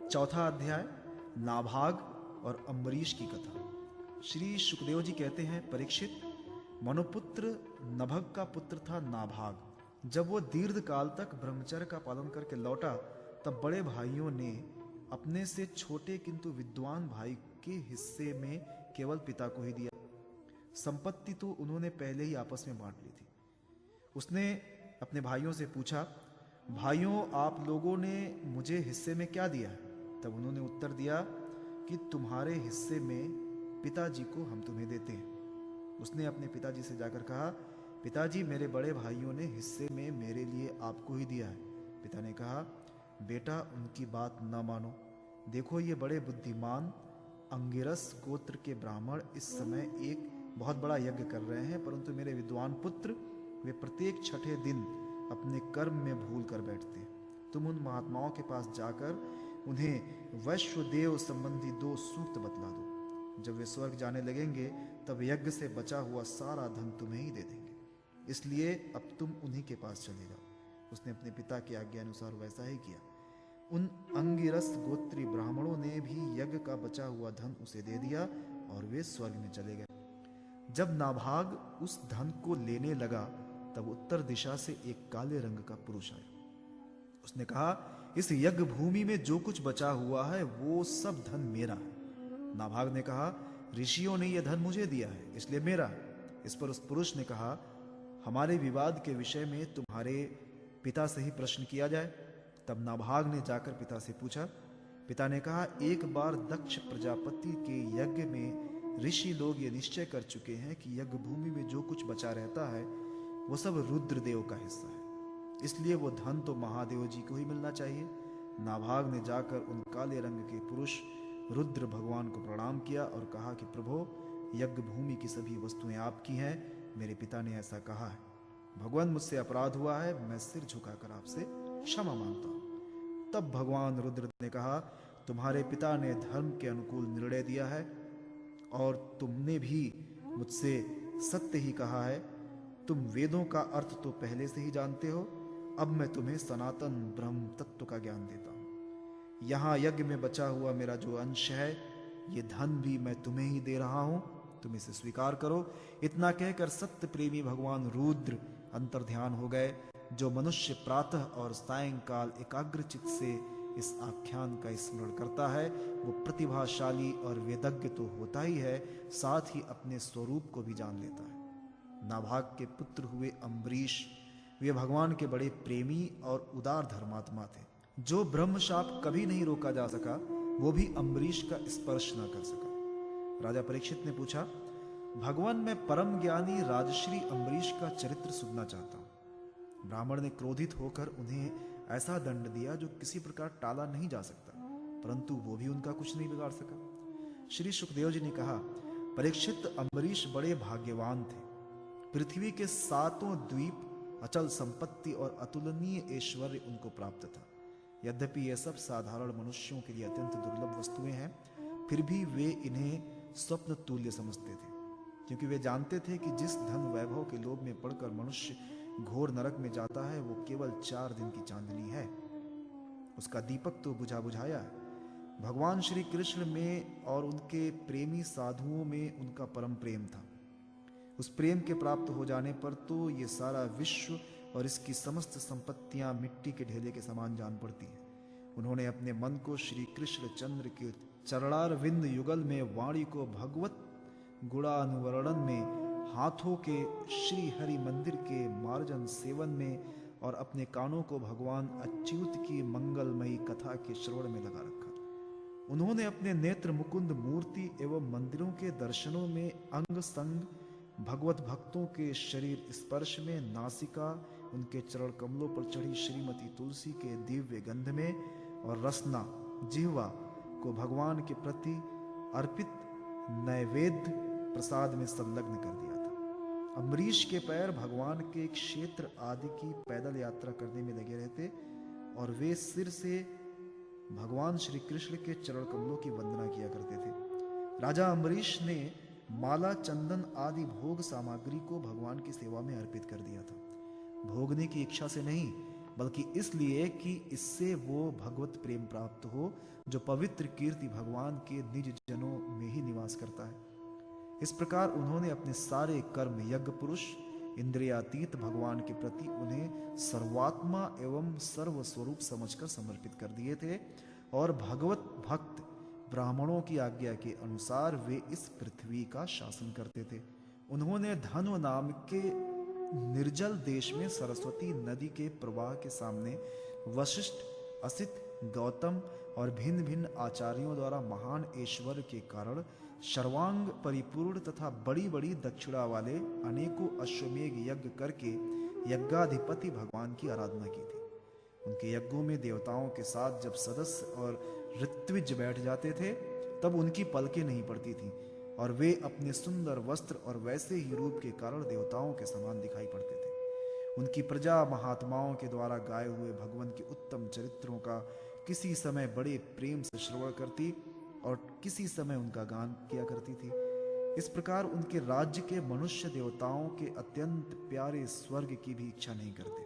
चौथा अध्याय, नाभाग और अम्बरीश की कथा। श्री सुखदेव जी कहते हैं, परीक्षित, मनुपुत्र नभग का पुत्र था नाभाग। जब वो दीर्घ काल तक ब्रह्मचर्य का पालन करके लौटा, तब बड़े भाइयों ने अपने से छोटे किंतु विद्वान भाई के हिस्से में केवल पिता को ही दिया। संपत्ति तो उन्होंने पहले ही आपस में बांट ली थी। उसने अपने भाइयों से पूछा, भाइयों, आप लोगों ने मुझे हिस्से में क्या दिया है? तब उन्होंने उत्तर दिया कि तुम्हारे हिस्से में पिताजी को हम तुम्हें देते हैं। उसने अपने पिताजी से जाकर कहा, पिताजी, मेरे बड़े भाइयों ने हिस्से में मेरे लिए आपको ही दिया है। पिता ने कहा, बेटा, उनकी बात न मानो। देखो, ये बड़े बुद्धिमान अंगिरस गोत्र के ब्राह्मण इस समय एक बहुत बड़ा यज्ञ कर रहे हैं, परंतु मेरे विद्वान पुत्र वे प्रत्येक छठे दिन अपने कर्म में भूल कर बैठते हैं। तुम उन महात्माओं के पास जाकर उन्हें वैश्वदेव संबंधी 2 सूक्त बतला दो। जब वे स्वर्ग जाने लगेंगे, तब यज्ञ से बचा हुआ सारा धन तुम्हें ही दे देंगे। इसलिए अब तुम उन्हीं के पास चले जाओ। उसने अपने पिता की आज्ञा अनुसार वैसा ही किया। उन अंगिरस गोत्री ब्राह्मणों ने भी यज्ञ का बचा हुआ धन उसे दे दिया और वे स्वर्ग में चले गए। जब नाभाग उस धन को लेने लगा, तब उत्तर दिशा से एक काले रंग का पुरुष आया। उसने कहा, इस यज्ञ भूमि में जो कुछ बचा हुआ है वो सब धन मेरा है। नाभाग ने कहा, ऋषियों ने यह धन मुझे दिया है, इसलिए मेरा है। इस पर उस पुरुष ने कहा, हमारे विवाद के विषय में तुम्हारे पिता से ही प्रश्न किया जाए। तब नाभाग ने जाकर पिता से पूछा। पिता ने कहा, एक बार दक्ष प्रजापति के यज्ञ में ऋषि लोग ये निश्चय कर चुके हैं कि यज्ञ भूमि में जो कुछ बचा रहता है वो सब रुद्रदेव का हिस्सा है, इसलिए वो धन तो महादेव जी को ही मिलना चाहिए। नाभाग ने जाकर उन काले रंग के पुरुष रुद्र भगवान को प्रणाम किया और कहा कि प्रभो, यज्ञ भूमि की सभी वस्तुएं आपकी हैं। मेरे पिता ने ऐसा कहा है। भगवान, मुझसे अपराध हुआ है, मैं सिर झुकाकर आपसे क्षमा मांगता हूं। तब भगवान रुद्र ने कहा, तुम्हारे पिता ने धर्म के अनुकूल निर्णय दिया है और तुमने भी मुझसे सत्य ही कहा है। तुम वेदों का अर्थ तो पहले से ही जानते हो। अब मैं तुम्हें सनातन ब्रह्म तत्व का ज्ञान देता हूं। यहां यज्ञ में बचा हुआ मेरा जो अंश है, ये धन भी मैं तुम्हें ही दे रहा हूं, तुम इसे स्वीकार करो। इतना कहकर सत्य प्रेमी भगवान रुद्र अंतर्ध्यान हो गए। जो मनुष्य प्रातः और सायंकाल एकाग्रचित से इस आख्यान का स्मरण करता है, वो प्रतिभाशाली और वेदज्ञ तो होता ही है, साथ ही अपने स्वरूप को भी जान लेता है। नाभाग के पुत्र हुए अम्बरीश, वे भगवान के बड़े प्रेमी और उदार धर्मात्मा थे। जो ब्रह्मशाप कभी नहीं रोका जा सका, वो भी अम्बरीश का स्पर्श न कर सका। राजा परीक्षित ने पूछा, भगवान, मैं परम ज्ञानी राजश्री अम्बरीश का चरित्र सुनना चाहता हूं। ब्राह्मण ने क्रोधित होकर उन्हें ऐसा दंड दिया जो किसी प्रकार टाला नहीं जा सकता, परंतु वो भी उनका कुछ नहीं बिगाड़ सका। श्री सुखदेव जी ने कहा, परीक्षित, अम्बरीश बड़े भाग्यवान थे। पृथ्वी के 7 द्वीप, अचल संपत्ति और अतुलनीय ऐश्वर्य उनको प्राप्त था। यद्यपि ये सब साधारण मनुष्यों के लिए अत्यंत दुर्लभ वस्तुएं हैं, फिर भी वे इन्हें स्वप्न तुल्य समझते थे, क्योंकि वे जानते थे कि जिस धन वैभव के लोभ में पड़कर मनुष्य घोर नरक में जाता है, वो केवल 4 दिन की चांदनी है। उसका दीपक तो बुझा बुझाया है। भगवान श्री कृष्ण में और उनके प्रेमी साधुओं में उनका परम प्रेम था। उस प्रेम के प्राप्त हो जाने पर तो ये सारा विश्व और इसकी समस्त संपत्तियां मिट्टी के ढेले के समान जान पड़ती हैं। उन्होंने अपने मन को श्री कृष्ण चंद्र के चरणारविंद युगल में, वाणी को भगवत गुणानुवर्णन में, हाथों के श्री हरि मंदिर के मार्जन सेवन में और अपने कानों को भगवान अच्युत की मंगलमयी कथा के श्रवण में लगा रखा। उन्होंने अपने नेत्र मुकुंद मूर्ति एवं मंदिरों के दर्शनों में, अंग संग भगवत भक्तों के शरीर स्पर्श में, नासिका उनके चरण कमलों पर चढ़ी श्रीमती तुलसी के दिव्य गंध में, और रसना जिह्वा को भगवान के प्रति अर्पित नैवेद्य प्रसाद में संलग्न कर दिया था। अम्बरीश के पैर भगवान के क्षेत्र आदि की पैदल यात्रा करने में लगे रहते और वे सिर से भगवान श्री कृष्ण के चरण कमलों की वंदना किया करते थे। राजा अम्बरीश ने माला, चंदन आदि भोग सामग्री को भगवान की सेवा में अर्पित कर दिया था। भोगने की इच्छा से नहीं, बल्कि इसलिए कि इससे वो भगवत प्रेम प्राप्त हो जो पवित्र कीर्ति भगवान के निज जनों में ही निवास करता है। इस प्रकार उन्होंने अपने सारे कर्म यज्ञ पुरुष इंद्रियातीत भगवान के प्रति उन्हें सर्वात्मा एवं सर्वस्वरूप समझकर समर्पित कर दिए थे और भगवत भक्त ब्राह्मणों की आज्ञा के अनुसार वे इस पृथ्वी का शासन करते थे। उन्होंने धन्व नाम के निर्जल देश में सरस्वती नदी के प्रवाह के सामने वशिष्ठ, असित, गौतम और भिन्न भिन्न आचार्यों द्वारा महान ऐश्वर्य के कारण सर्वांग परिपूर्ण तथा बड़ी बड़ी दक्षिणा वाले अनेकों अश्वमेघ यज्ञ करके यज्ञाधिपति भगवान की आराधना की थी। उनके यज्ञों में देवताओं के साथ जब सदस्य और ऋत्विज बैठ जाते थे तब उनकी पलकें नहीं पड़ती थीं और वे अपने सुंदर वस्त्र और वैसे ही रूप के कारण देवताओं के समान दिखाई पड़ते थे। उनकी प्रजा महात्माओं के द्वारा गाए हुए भगवान के उत्तम चरित्रों का किसी समय बड़े प्रेम से श्रवण करती और किसी समय उनका गान किया करती थी। इस प्रकार उनके राज्य के मनुष्य देवताओं के अत्यंत प्यारे स्वर्ग की भी इच्छा नहीं करते।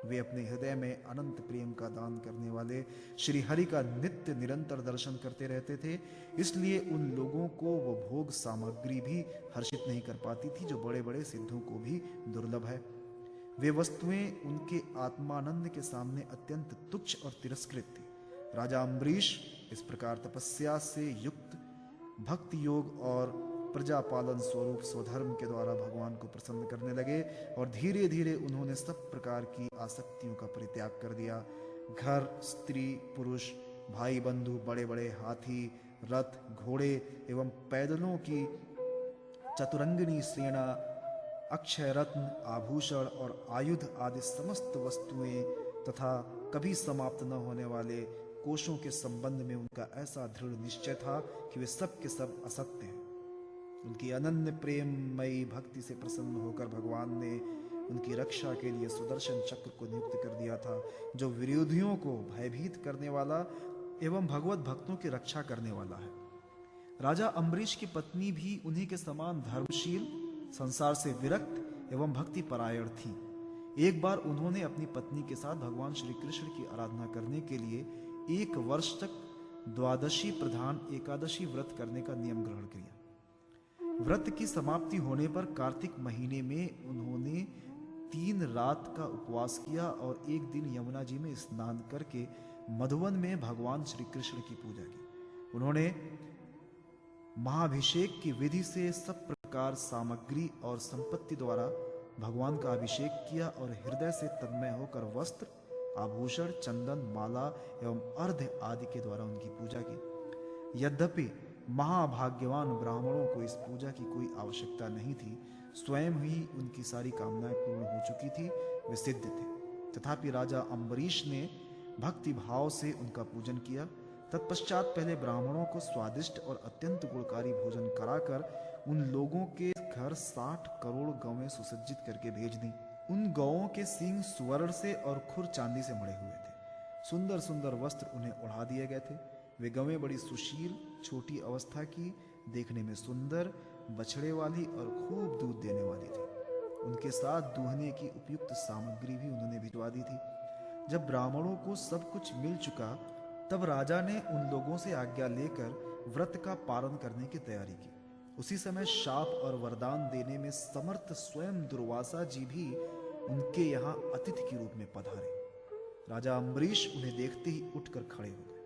वे अपने हृदय में अनंत प्रेम का दान करने वाले श्री हरि का नित्य निरंतर दर्शन करते रहते थे, इसलिए उन लोगों को वो भोग सामग्री भी हर्षित नहीं कर पाती थी जो बड़े बड़े सिद्धों को भी दुर्लभ है। वे वस्तुएं उनके आत्मानंद के सामने अत्यंत तुच्छ और तिरस्कृत थी। राजा अम्बरीश इस प्रकार तपस्या से युक्त भक्ति योग और प्रजापालन स्वरूप स्वधर्म के द्वारा भगवान को प्रसन्न करने लगे और धीरे धीरे उन्होंने सब प्रकार की आसक्तियों का परित्याग कर दिया। घर, स्त्री, पुरुष, भाई बंधु, बड़े बड़े हाथी, रथ, घोड़े एवं पैदलों की चतुरंगिनी सेना, अक्षय रत्न, आभूषण और आयुध आदि समस्त वस्तुएं तथा कभी समाप्त न होने वाले कोशों के संबंध में उनका ऐसा दृढ़ निश्चय था कि वे सब के सब असत्य हैं। उनकी अनन्य प्रेममयी भक्ति से प्रसन्न होकर भगवान ने उनकी रक्षा के लिए सुदर्शन चक्र को नियुक्त कर दिया था, जो विरोधियों को भयभीत करने वाला एवं भगवत भक्तों की रक्षा करने वाला है। राजा अम्बरीश की पत्नी भी उन्हीं के समान धर्मशील, संसार से विरक्त एवं भक्ति परायण थी। एक बार उन्होंने अपनी पत्नी के साथ भगवान श्री कृष्ण की आराधना करने के लिए 1 वर्ष तक द्वादशी प्रधान एकादशी व्रत करने का नियम ग्रहण किया। व्रत की समाप्ति होने पर कार्तिक महीने में उन्होंने 3 रात का उपवास किया और एक दिन यमुना जी में स्नान करके मधुवन में भगवान श्री कृष्ण की पूजा की। उन्होंने महाभिषेक की विधि से सब प्रकार सामग्री और संपत्ति द्वारा भगवान का अभिषेक किया और हृदय से तन्मय होकर वस्त्र, आभूषण, चंदन, माला एवं अर्घ्य आदि के द्वारा उनकी पूजा की। यद्यपि महाभाग्यवान ब्राह्मणों को इस पूजा की कोई आवश्यकता नहीं थी, स्वयं ही उनकी सारी कामनाएं पूर्ण हो चुकी थी, वे सिद्ध थे। तथापि राजा अम्बरीश ने भक्ति भाव से उनका पूजन किया। तत्पश्चात पहले ब्राह्मणों को स्वादिष्ट और अत्यंत गुणकारी भोजन कराकर उन लोगों के घर 60 करोड़ गौवें सुसज्जित करके भेज दी। उन गौओं के सींग स्वर्ण से और खुर चांदी से मढ़े हुए थे। सुंदर सुंदर वस्त्र उन्हें ओढ़ा दिए गए थे। वे गौवें बड़ी सुशील, छोटी अवस्था की, देखने में सुंदर, बछड़े वाली और खूब दूध देने वाली थी। उनके साथ दूहने की उपयुक्त सामग्री भी उन्होंने भिजवा दी थी। जब ब्राह्मणों को सब कुछ मिल चुका तब राजा ने उन लोगों से आज्ञा लेकर व्रत का पालन करने की तैयारी की। उसी समय शाप और वरदान देने में समर्थ स्वयं दुर्वासा जी भी उनके यहाँ अतिथि के रूप में पधारे। राजा अम्बरीश उन्हें देखते ही उठकर खड़े हो गए,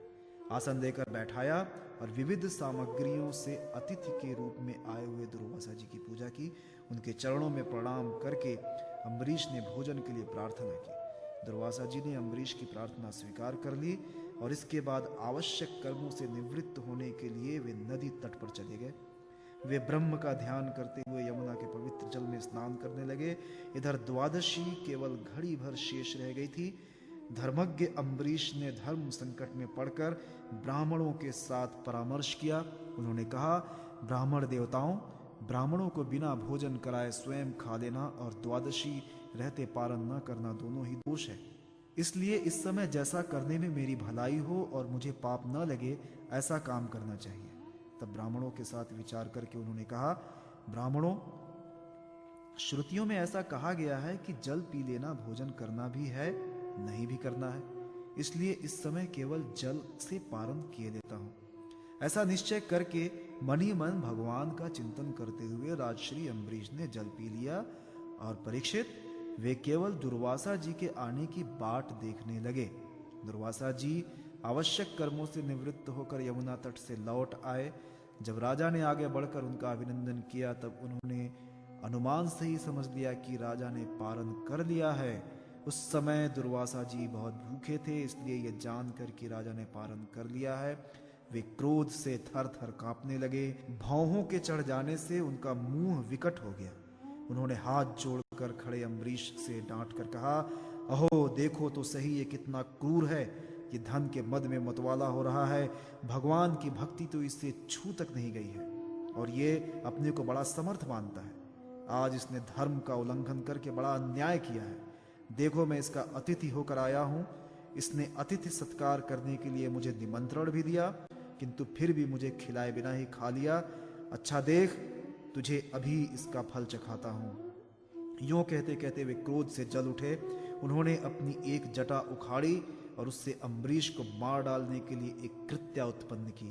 आसन देकर बैठाया और विविध सामग्रियों से अतिथि के रूप में आए हुए दुर्वासा जी की पूजा की। उनके चरणों में प्रणाम करके अम्बरीश ने भोजन के लिए प्रार्थना की। दुर्वासा जी ने अम्बरीश की प्रार्थना स्वीकार कर ली और इसके बाद आवश्यक कर्मों से निवृत्त होने के लिए वे नदी तट पर चले गए। वे ब्रह्म का ध्यान करते हुए यमुना के पवित्र जल में स्नान करने लगे। इधर द्वादशी केवल घड़ी भर शेष रह गई थी। धर्मज्ञ अम्बरीश ने धर्म संकट में पड़कर ब्राह्मणों के साथ परामर्श किया। उन्होंने कहा, ब्राह्मण देवताओं, ब्राह्मणों को बिना भोजन कराए स्वयं खा लेना और द्वादशी रहते पारण न करना दोनों ही दोष है। इसलिए इस समय जैसा करने में मेरी भलाई हो और मुझे पाप न लगे ऐसा काम करना चाहिए। तब ब्राह्मणों के साथ विचार करके उन्होंने कहा, ब्राह्मणों, श्रुतियों में ऐसा कहा गया है कि जल पी लेना भोजन करना भी है नहीं भी करना है, इसलिए इस समय केवल जल से पारण किए लेता हूं। ऐसा निश्चय करके मन ही मन भगवान का चिंतन करते हुए राजश्री अम्बरीश ने जल पी लिया। और परीक्षित, वे केवल दुर्वासा जी के आने की बाट देखने लगे। दुर्वासा जी आवश्यक कर्मों से निवृत्त होकर यमुना तट से लौट आए। जब राजा ने आगे बढ़कर उनका अभिनंदन किया, तब उन्होंने अनुमान से ही समझ लिया कि राजा ने पारण कर लिया है। उस समय दुर्वासा जी बहुत भूखे थे, इसलिए यह जानकर कि राजा ने पारण कर लिया है, वे क्रोध से थर थर कांपने लगे। भौहों के चढ़ जाने से उनका मुंह विकट हो गया। उन्होंने हाथ जोड़कर खड़े अम्बरीश से डांट कर कहा, अहो देखो तो सही, ये कितना क्रूर है। ये धन के मद में मतवाला हो रहा है। भगवान की भक्ति तो इससे छू तक नहीं गई है और ये अपने को बड़ा समर्थ मानता है। आज इसने धर्म का उल्लंघन करके बड़ा अन्याय किया है। देखो, मैं इसका अतिथि होकर आया हूं। इसने अतिथि सत्कार करने के लिए मुझे निमंत्रण भी दिया, किंतु फिर भी मुझे खिलाए बिना ही खा लिया। अच्छा देख, तुझे अभी इसका फल चखाता हूं। यूं कहते कहते वे क्रोध से जल उठे। उन्होंने अपनी एक जटा उखाड़ी और उससे अम्बरीश को मार डालने के लिए एक कृत्या उत्पन्न की।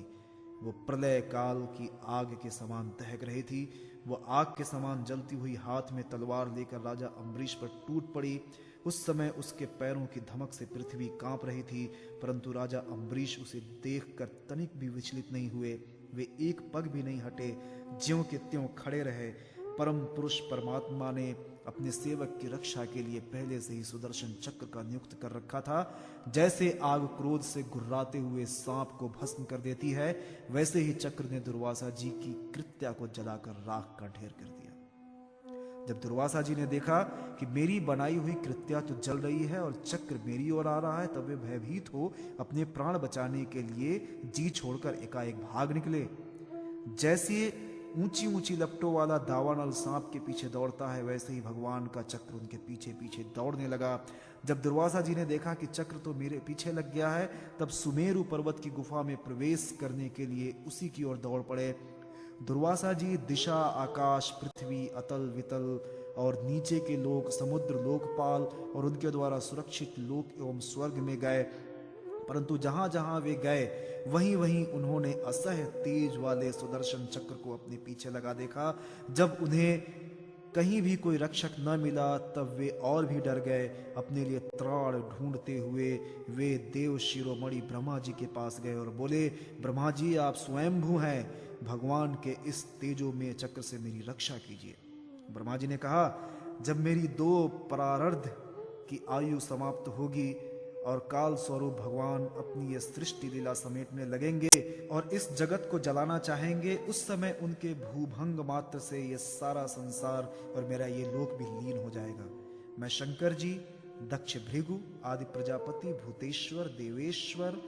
वो प्रलय काल की आग के समान दहक रही थी। वो आग के समान जलती हुई हाथ में तलवार लेकर राजा अम्बरीश पर टूट पड़ी। उस समय उसके पैरों की धमक से पृथ्वी कांप रही थी, परंतु राजा अम्बरीश उसे देखकर तनिक भी विचलित नहीं हुए। वे एक पग भी नहीं हटे, ज्यों के त्यों खड़े रहे। परम पुरुष परमात्मा ने अपने सेवक की रक्षा के लिए पहले से ही सुदर्शन चक्र का नियुक्त कर रखा था। जैसे आग क्रोध से गुर्राते हुए सांप को भस्म कर देती है, वैसे ही चक्र ने दुर्वासा जी की कृत्या को जलाकर राख का ढेर कर दिया। जब दुर्वासा जी ने देखा कि मेरी बनाई हुई कृत्या तो जल रही है और चक्र मेरी ओर आ रहा है, तब वे भयभीत हो अपने प्राण बचाने के लिए जी छोड़कर एकाएक भाग निकले। जैसे ऊंची ऊंची लपटों वाला दावानल सांप के पीछे दौड़ता है, वैसे ही भगवान का चक्र उनके पीछे पीछे दौड़ने लगा। जब दुर्वासा जी ने देखा कि चक्र तो मेरे पीछे लग गया है, तब सुमेरु पर्वत की गुफा में प्रवेश करने के लिए उसी की ओर दौड़ पड़े। दुर्वासा जी दिशा, आकाश, पृथ्वी, अतल वितल और नीचे के लोक, समुद्र, लोकपाल और उनके द्वारा सुरक्षित लोक एवं स्वर्ग में गए। परंतु जहां जहां वे गए, वहीं वहीं उन्होंने असह्य तेज वाले सुदर्शन चक्र को अपने पीछे लगा देखा। जब उन्हें कहीं भी कोई रक्षक न मिला, तब वे और भी डर गए। अपने लिए त्राण ढूंढते हुए वे देव शिरोमणि ब्रह्मा जी के पास गए और बोले, ब्रह्मा जी, आप स्वयंभू हैं, भगवान के इस तेजोमय चक्र से मेरी रक्षा कीजिए। ब्रह्मा जी ने कहा, जब मेरी 2 परार्ध की आयु समाप्त होगी और काल स्वरूप भगवान अपनी ये सृष्टि लीला समेटने लगेंगे और इस जगत को जलाना चाहेंगे, उस समय उनके भूभंग मात्र से ये सारा संसार और मेरा ये लोक भी लीन हो जाएगा। मैं शंकर जी, दक्ष भृगु आदि प्रजापति, भूतेश्वर, देवेश्वर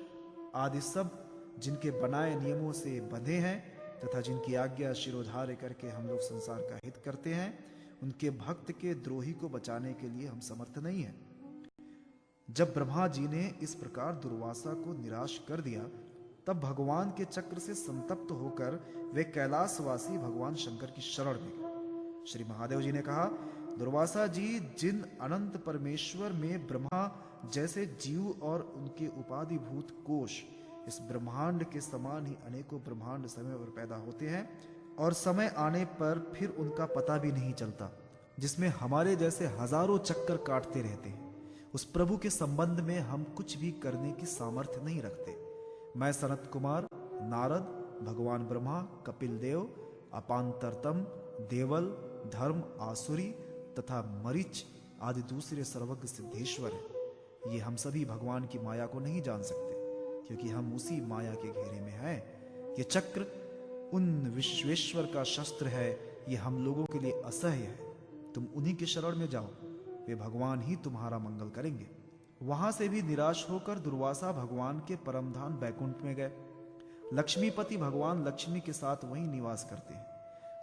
आदि सब जिनके बनाए नियमों से बंधे हैं तथा जिनकी आज्ञा शिरोधार्य करके हम लोग संसार का हित करते हैं, उनके भक्त के द्रोही को बचाने के लिए हम समर्थ नहीं हैं। जब ब्रह्मा जी ने इस प्रकार दुर्वासा को निराश कर दिया, तब भगवान के चक्र से संतप्त होकर वे कैलाशवासी भगवान शंकर की शरण में गए। श्री महादेव जी ने कहा, दुर्वासा जी, जिन अनंत परमेश्वर में ब्रह्मा जैसे जीव और उनके उपाधिभूत कोश इस ब्रह्मांड के समान ही अनेकों ब्रह्मांड समय पर पैदा होते हैं और समय आने पर फिर उनका पता भी नहीं चलता, जिसमें हमारे जैसे हजारों चक्कर काटते रहते हैं, उस प्रभु के संबंध में हम कुछ भी करने की सामर्थ्य नहीं रखते। मैं सनत कुमार, नारद, भगवान ब्रह्मा, कपिल देव, अपांतरतम, देवल, धर्म, आसुरी तथा मरीच आदि दूसरे सर्वज्ञ सिद्धेश्वर हैं। ये हम सभी भगवान की माया को नहीं जान सकते, क्योंकि हम उसी माया के घेरे में हैं। ये चक्र उन विश्वेश्वर का शस्त्र है, ये हम लोगों के लिए असह्य है। तुम उन्हीं के शरण में जाओ, वे भगवान ही तुम्हारा मंगल करेंगे। वहां से भी निराश होकर दुर्वासा भगवान के परमधाम बैकुंठ में गए। लक्ष्मीपति भगवान लक्ष्मी के साथ वहीं निवास करते हैं।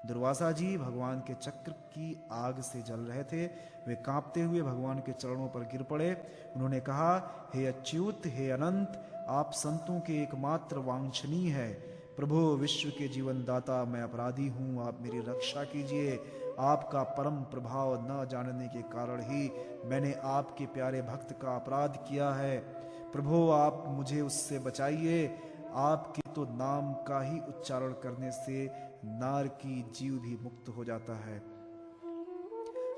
दुर्वासा जी भगवान के चक्र की आग से जल रहे थे। वे कांपते हुए भगवान के चरणों पर गिर पड़े। उन्होंने कहा, हे अच्युत, हे अनंत, आप संतों के एकमात्र वांछनीय है। प्रभु विश्व के जीवन दाता, मैं अपराधी हूँ, आप मेरी रक्षा कीजिए। आपका परम प्रभाव न जानने के कारण ही मैंने आपके प्यारे भक्त का अपराध किया है। प्रभु आप मुझे उससे बचाइए। आपके तो नाम का ही उच्चारण करने से नार की जीव भी मुक्त हो जाता है।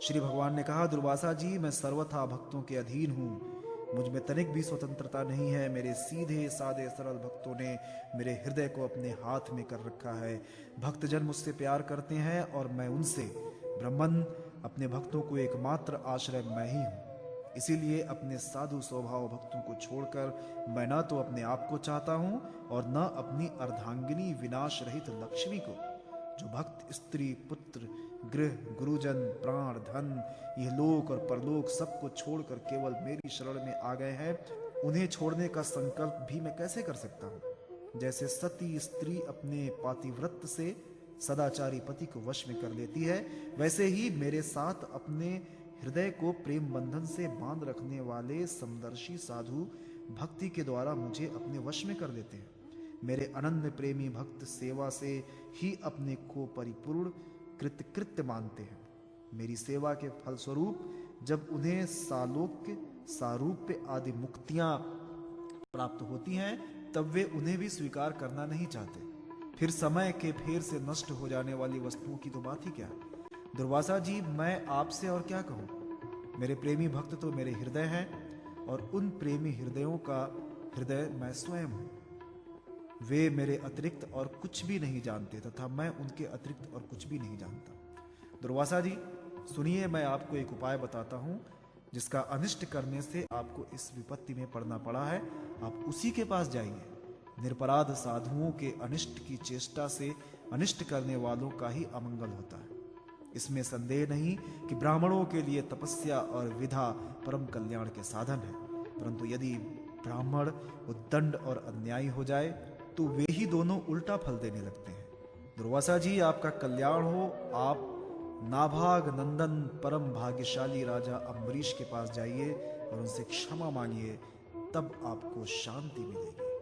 श्री भगवान ने कहा, दुर्वासा जी, मैं सर्वथा भक्तों के अधीन हूँ। मुझ में तनिक भी स्वतंत्रता नहीं है। मेरे सीधे साधे सरल भक्तों ने मेरे हृदय को अपने हाथ में कर रखा है। भक्तजन मुझसे प्यार करते हैं और मैं उनसे। ब्रह्मन, अपने भक्तों को एकमात्र आश्रय मैं ही हूँ। इसीलिए अपने साधु स्वभाव भक्तों को छोड़कर मैं न तो अपने आप को चाहता हूँ और न अपनी अर्धांगिनी विनाश रहित लक्ष्मी को। जो भक्त स्त्री, पुत्र, गृह, गुरुजन, प्राण, धन, यह लोक और परलोक सबको छोड़कर केवल मेरी शरण में आ गए हैं, उन्हें छोड़ने का संकल्प भी मैं कैसे कर सकता हूँ। जैसे सती स्त्री अपने पातिव्रत से सदाचारी पति को वश में कर लेती है, वैसे ही मेरे साथ अपने हृदय को प्रेम बंधन से बांध रखने वाले समदर्शी साधु भक्ति के द्वारा मुझे अपने वश में कर लेते हैं। मेरे अनन्य प्रेमी भक्त सेवा से ही अपने को परिपूर्ण कृतकृत्य मानते हैं। मेरी सेवा के फलस्वरूप जब उन्हें सालोक्य, सारूप्य आदि मुक्तियां प्राप्त होती हैं, तब वे उन्हें भी स्वीकार करना नहीं चाहते। फिर समय के फेर से नष्ट हो जाने वाली वस्तुओं की तो बात ही क्या है। दुर्वासा जी, मैं आपसे और क्या कहूँ। मेरे प्रेमी भक्त तो मेरे हृदय हैं और उन प्रेमी हृदयों का हृदय मैं स्वयं हूँ। वे मेरे अतिरिक्त और कुछ भी नहीं जानते तथा मैं उनके अतिरिक्त और कुछ भी नहीं जानता। दुर्वासा जी, सुनिए, मैं आपको एक उपाय बताता हूँ जिसका अनिष्ट करने से आपको इस विपत्ति में पड़ना पड़ा है। आप उसी के पास जाइए। निरपराध साधुओं के अनिष्ट की चेष्टा से अनिष्ट करने वालों का ही अमंगल होता है। इसमें संदेह नहीं कि ब्राह्मणों के लिए तपस्या और विधा परम कल्याण के साधन है, परंतु यदि ब्राह्मण उद्दंड और अन्यायी हो जाए तो वे ही दोनों उल्टा फल देने लगते हैं। दुर्वासा जी, आपका कल्याण हो। आप नाभाग नंदन परम भाग्यशाली राजा अम्बरीश के पास जाइए और उनसे क्षमा मांगिए, तब आपको शांति मिलेगी।